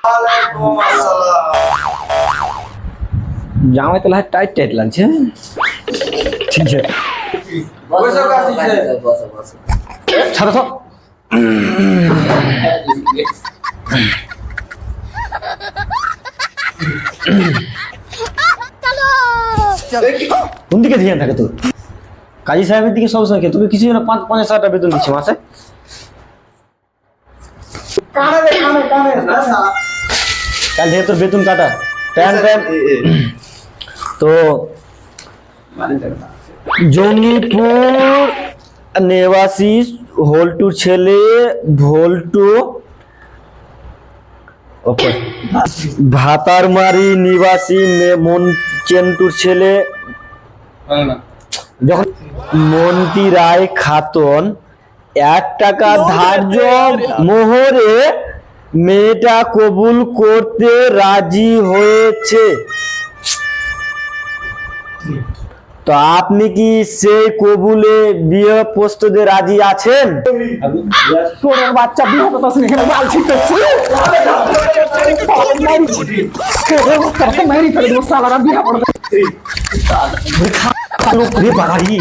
ওয়ালাইকুম আসসালাম। জামাই তো লাহে টাইট টাইট লাগছে। ঠিক আছে বসো কাশি সাহেব। বসো বসো। ছাড়ো তো। কোন দিকে ধ্যান থাকে তোর? কাজী সাহেবের দিকে সবসময় খেয়ে তোকে কিছু না ৫-৫ টাকা বেতন দিচ্ছে মাসে। কানে রে কানে কানে না না। কাল থেকে তোর বেতন কাটা টাইম টাইম। তো জঙ্গিপুর নিবাসী হোল্টুর ছেলে ভোল্টু ভাতারমারি নিবাসী চেন্টুর ছেলে যখন মন্টি রায় খাতুন 1 টাকা ধার্য মোহরে মেয়েটা কবুল করতে রাজি হয়েছে। তো আপনি কি সেই কবুলে বিয়ে প্রস্তাবে রাজি আছেন? তোর বাচ্চা বিয়ে কথা শুনে এখানে বাল ছিটতেছে। মেরি ফেলে দেবো সালারা বিয়ে করবে। লোক রে বাড়ি